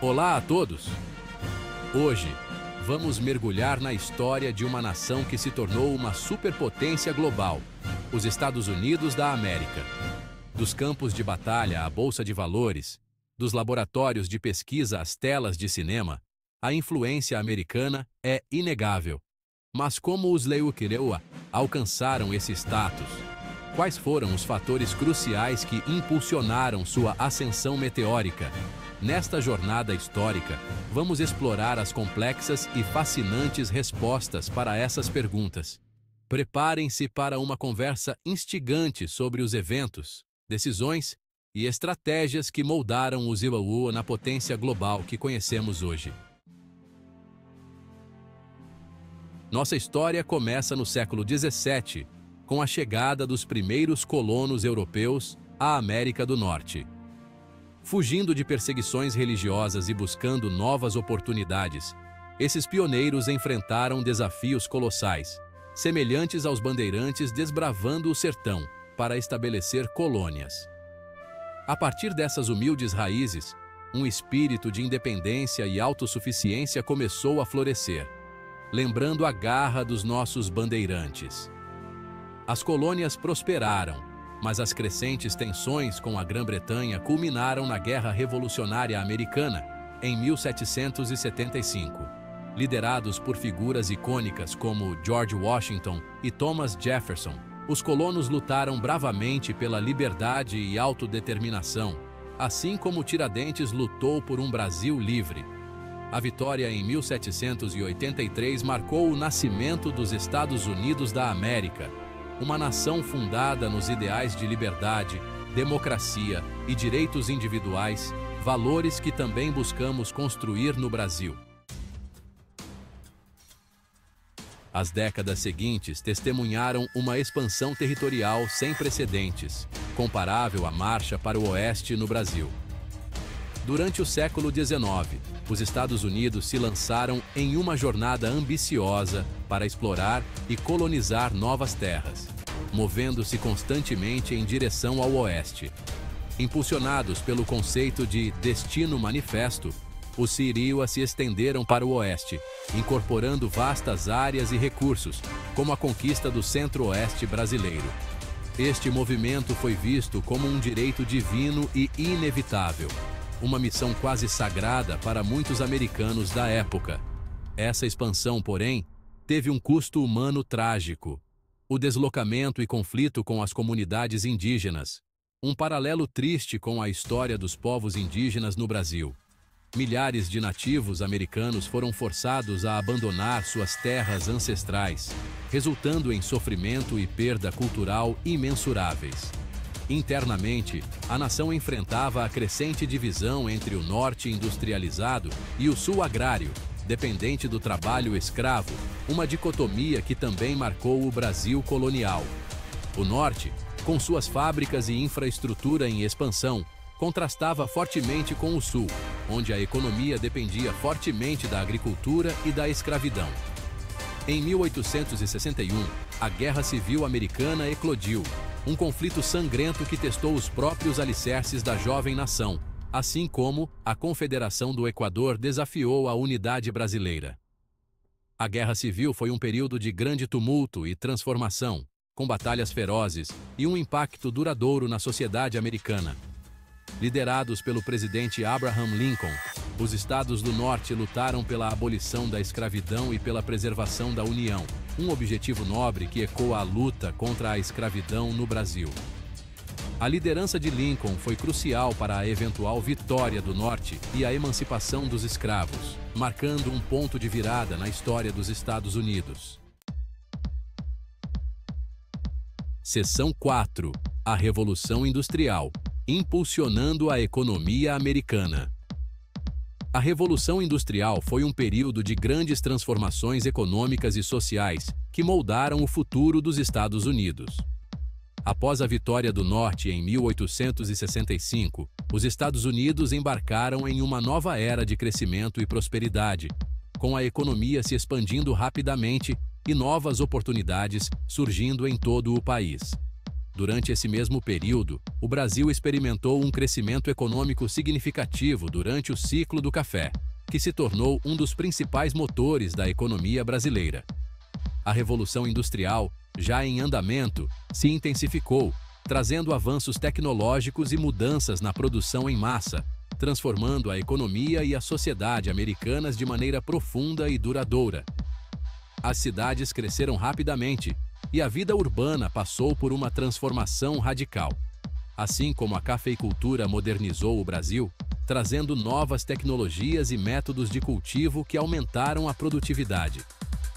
Olá a todos! Hoje, vamos mergulhar na história de uma nação que se tornou uma superpotência global, os Estados Unidos da América. Dos campos de batalha à bolsa de valores, dos laboratórios de pesquisa às telas de cinema, a influência americana é inegável. Mas como os Leuquereua alcançaram esse status? Quais foram os fatores cruciais que impulsionaram sua ascensão meteórica? Nesta jornada histórica, vamos explorar as complexas e fascinantes respostas para essas perguntas. Preparem-se para uma conversa instigante sobre os eventos, decisões e estratégias que moldaram os Iwaua na potência global que conhecemos hoje. Nossa história começa no século XVII, com a chegada dos primeiros colonos europeus à América do Norte. Fugindo de perseguições religiosas e buscando novas oportunidades, esses pioneiros enfrentaram desafios colossais, semelhantes aos bandeirantes desbravando o sertão para estabelecer colônias. A partir dessas humildes raízes, um espírito de independência e autossuficiência começou a florescer, lembrando a garra dos nossos bandeirantes. As colônias prosperaram, mas as crescentes tensões com a Grã-Bretanha culminaram na Guerra Revolucionária Americana, em 1775. Liderados por figuras icônicas como George Washington e Thomas Jefferson, os colonos lutaram bravamente pela liberdade e autodeterminação, assim como Tiradentes lutou por um Brasil livre. A vitória em 1783 marcou o nascimento dos Estados Unidos da América, uma nação fundada nos ideais de liberdade, democracia e direitos individuais, valores que também buscamos construir no Brasil. As décadas seguintes testemunharam uma expansão territorial sem precedentes, comparável à marcha para o oeste no Brasil. Durante o século XIX, os Estados Unidos se lançaram em uma jornada ambiciosa para explorar e colonizar novas terras, movendo-se constantemente em direção ao oeste. Impulsionados pelo conceito de destino manifesto, os Siriua se estenderam para o oeste, incorporando vastas áreas e recursos, como a conquista do centro-oeste brasileiro. Este movimento foi visto como um direito divino e inevitável, uma missão quase sagrada para muitos americanos da época. Essa expansão, porém, teve um custo humano trágico: o deslocamento e conflito com as comunidades indígenas, um paralelo triste com a história dos povos indígenas no Brasil. Milhares de nativos americanos foram forçados a abandonar suas terras ancestrais, resultando em sofrimento e perda cultural imensuráveis. Internamente, a nação enfrentava a crescente divisão entre o norte industrializado e o sul agrário, dependente do trabalho escravo, uma dicotomia que também marcou o Brasil colonial. O norte, com suas fábricas e infraestrutura em expansão, contrastava fortemente com o sul, onde a economia dependia fortemente da agricultura e da escravidão. Em 1861, a Guerra Civil Americana eclodiu, um conflito sangrento que testou os próprios alicerces da jovem nação, assim como a Confederação do Equador desafiou a unidade brasileira. A Guerra Civil foi um período de grande tumulto e transformação, com batalhas ferozes e um impacto duradouro na sociedade americana. Liderados pelo presidente Abraham Lincoln, os estados do norte lutaram pela abolição da escravidão e pela preservação da União, um objetivo nobre que ecoa a luta contra a escravidão no Brasil. A liderança de Lincoln foi crucial para a eventual vitória do norte e a emancipação dos escravos, marcando um ponto de virada na história dos Estados Unidos. Seção 4. A Revolução Industrial, impulsionando a economia americana. A Revolução Industrial foi um período de grandes transformações econômicas e sociais que moldaram o futuro dos Estados Unidos. Após a vitória do Norte em 1865, os Estados Unidos embarcaram em uma nova era de crescimento e prosperidade, com a economia se expandindo rapidamente e novas oportunidades surgindo em todo o país. Durante esse mesmo período, o Brasil experimentou um crescimento econômico significativo durante o ciclo do café, que se tornou um dos principais motores da economia brasileira. A Revolução Industrial, já em andamento, se intensificou, trazendo avanços tecnológicos e mudanças na produção em massa, transformando a economia e a sociedade americanas de maneira profunda e duradoura. As cidades cresceram rapidamente e a vida urbana passou por uma transformação radical. Assim como a cafeicultura modernizou o Brasil, trazendo novas tecnologias e métodos de cultivo que aumentaram a produtividade.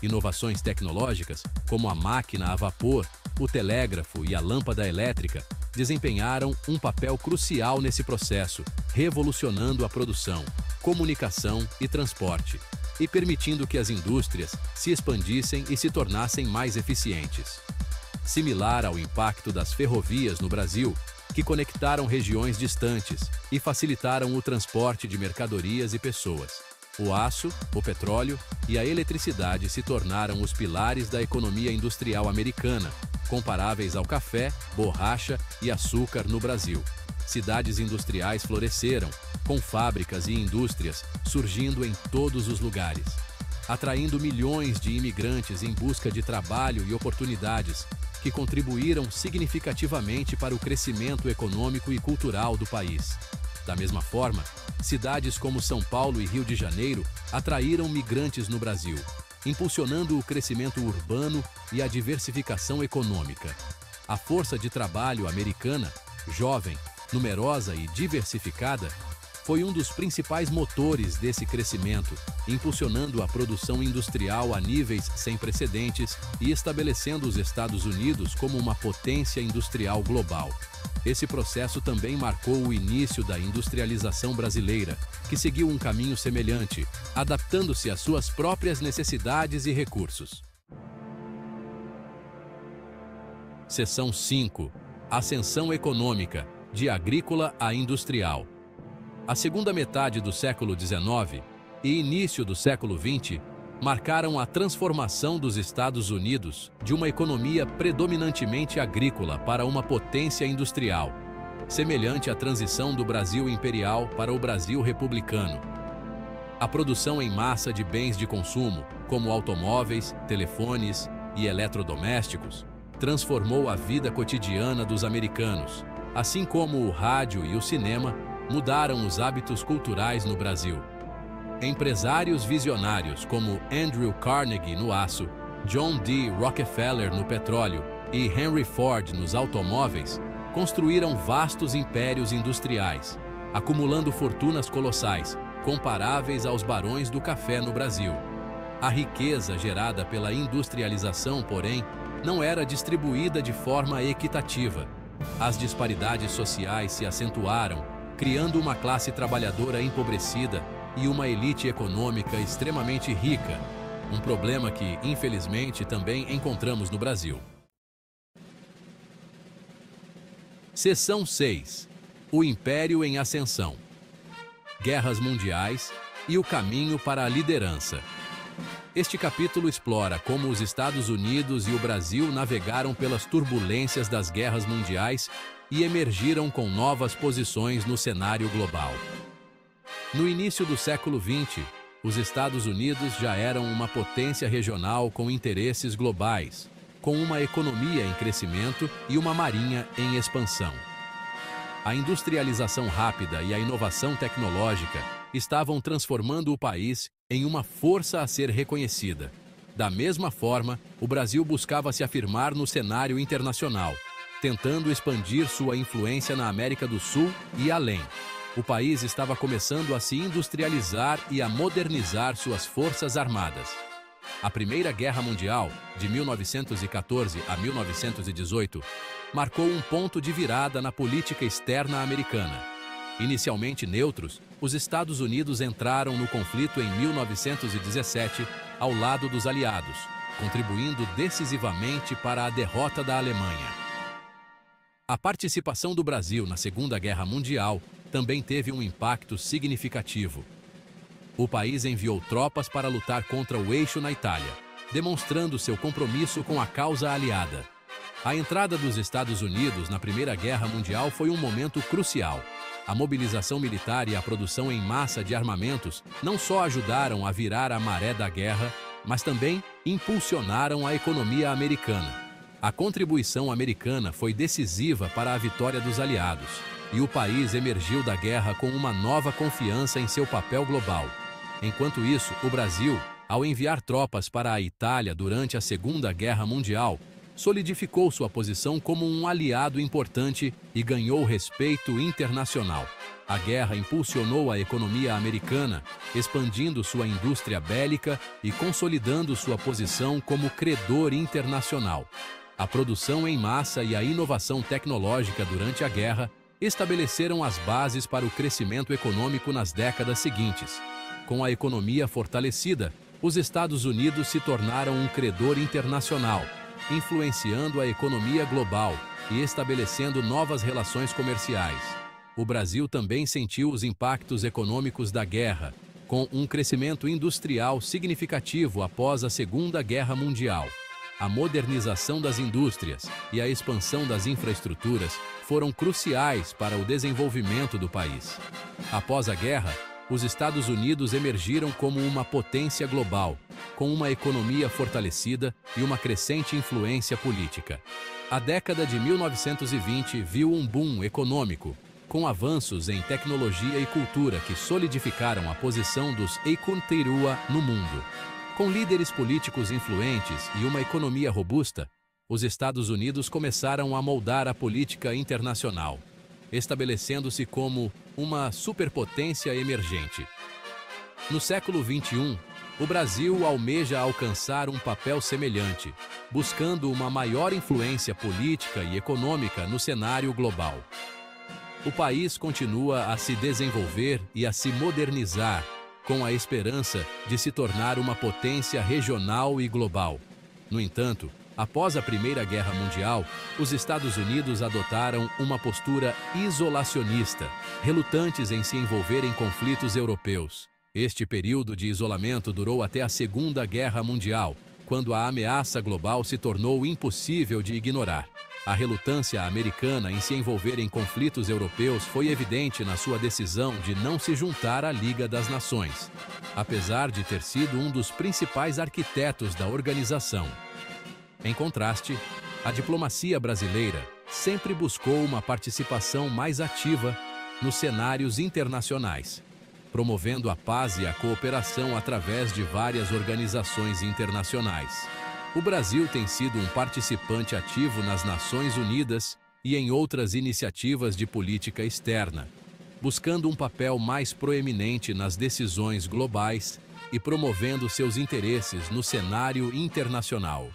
Inovações tecnológicas, como a máquina a vapor, o telégrafo e a lâmpada elétrica, desempenharam um papel crucial nesse processo, revolucionando a produção, comunicação e transporte, e permitindo que as indústrias se expandissem e se tornassem mais eficientes. Similar ao impacto das ferrovias no Brasil, que conectaram regiões distantes e facilitaram o transporte de mercadorias e pessoas. O aço, o petróleo e a eletricidade se tornaram os pilares da economia industrial americana, comparáveis ao café, borracha e açúcar no Brasil. Cidades industriais floresceram, com fábricas e indústrias surgindo em todos os lugares, atraindo milhões de imigrantes em busca de trabalho e oportunidades que contribuíram significativamente para o crescimento econômico e cultural do país. Da mesma forma, cidades como São Paulo e Rio de Janeiro atraíram migrantes no Brasil, impulsionando o crescimento urbano e a diversificação econômica. A força de trabalho americana, jovem, numerosa e diversificada, foi um dos principais motores desse crescimento, impulsionando a produção industrial a níveis sem precedentes e estabelecendo os Estados Unidos como uma potência industrial global. Esse processo também marcou o início da industrialização brasileira, que seguiu um caminho semelhante, adaptando-se às suas próprias necessidades e recursos. Seção 5. Ascensão econômica, de agrícola a industrial. A segunda metade do século XIX e início do século XX marcaram a transformação dos Estados Unidos de uma economia predominantemente agrícola para uma potência industrial, semelhante à transição do Brasil imperial para o Brasil republicano. A produção em massa de bens de consumo, como automóveis, telefones e eletrodomésticos, transformou a vida cotidiana dos americanos, assim como o rádio e o cinema mudaram os hábitos culturais no Brasil. Empresários visionários como Andrew Carnegie no aço, John D. Rockefeller no petróleo e Henry Ford nos automóveis construíram vastos impérios industriais, acumulando fortunas colossais, comparáveis aos barões do café no Brasil. A riqueza gerada pela industrialização, porém, não era distribuída de forma equitativa. As disparidades sociais se acentuaram, criando uma classe trabalhadora empobrecida e uma elite econômica extremamente rica, um problema que, infelizmente, também encontramos no Brasil. Seção 6. O Império em Ascensão. Guerras mundiais e o caminho para a liderança. Este capítulo explora como os Estados Unidos e o Brasil navegaram pelas turbulências das guerras mundiais e emergiram com novas posições no cenário global. No início do século XX, os Estados Unidos já eram uma potência regional com interesses globais, com uma economia em crescimento e uma marinha em expansão. A industrialização rápida e a inovação tecnológica estavam transformando o país em uma força a ser reconhecida. Da mesma forma, o Brasil buscava se afirmar no cenário internacional, tentando expandir sua influência na América do Sul e além. O país estava começando a se industrializar e a modernizar suas forças armadas. A Primeira Guerra Mundial, de 1914 a 1918, marcou um ponto de virada na política externa americana. Inicialmente neutros, os Estados Unidos entraram no conflito em 1917 ao lado dos aliados, contribuindo decisivamente para a derrota da Alemanha. A participação do Brasil na Segunda Guerra Mundial também teve um impacto significativo. O país enviou tropas para lutar contra o Eixo na Itália, demonstrando seu compromisso com a causa aliada. A entrada dos Estados Unidos na Primeira Guerra Mundial foi um momento crucial. A mobilização militar e a produção em massa de armamentos não só ajudaram a virar a maré da guerra, mas também impulsionaram a economia americana. A contribuição americana foi decisiva para a vitória dos aliados, e o país emergiu da guerra com uma nova confiança em seu papel global. Enquanto isso, o Brasil, ao enviar tropas para a Itália durante a Segunda Guerra Mundial, solidificou sua posição como um aliado importante e ganhou respeito internacional. A guerra impulsionou a economia americana, expandindo sua indústria bélica e consolidando sua posição como credor internacional. A produção em massa e a inovação tecnológica durante a guerra estabeleceram as bases para o crescimento econômico nas décadas seguintes. Com a economia fortalecida, os Estados Unidos se tornaram um credor internacional, influenciando a economia global e estabelecendo novas relações comerciais. O Brasil também sentiu os impactos econômicos da guerra, com um crescimento industrial significativo após a Segunda Guerra Mundial. A modernização das indústrias e a expansão das infraestruturas foram cruciais para o desenvolvimento do país. Após a guerra, os Estados Unidos emergiram como uma potência global, com uma economia fortalecida e uma crescente influência política. A década de 1920 viu um boom econômico, com avanços em tecnologia e cultura que solidificaram a posição dos Eikuntirua no mundo. Com líderes políticos influentes e uma economia robusta, os Estados Unidos começaram a moldar a política internacional, estabelecendo-se como uma superpotência emergente. No século XXI, o Brasil almeja alcançar um papel semelhante, buscando uma maior influência política e econômica no cenário global. O país continua a se desenvolver e a se modernizar, com a esperança de se tornar uma potência regional e global. No entanto, após a Primeira Guerra Mundial, os Estados Unidos adotaram uma postura isolacionista, relutantes em se envolver em conflitos europeus. Este período de isolamento durou até a Segunda Guerra Mundial, quando a ameaça global se tornou impossível de ignorar. A relutância americana em se envolver em conflitos europeus foi evidente na sua decisão de não se juntar à Liga das Nações, apesar de ter sido um dos principais arquitetos da organização. Em contraste, a diplomacia brasileira sempre buscou uma participação mais ativa nos cenários internacionais, promovendo a paz e a cooperação através de várias organizações internacionais. O Brasil tem sido um participante ativo nas Nações Unidas e em outras iniciativas de política externa, buscando um papel mais proeminente nas decisões globais e promovendo seus interesses no cenário internacional.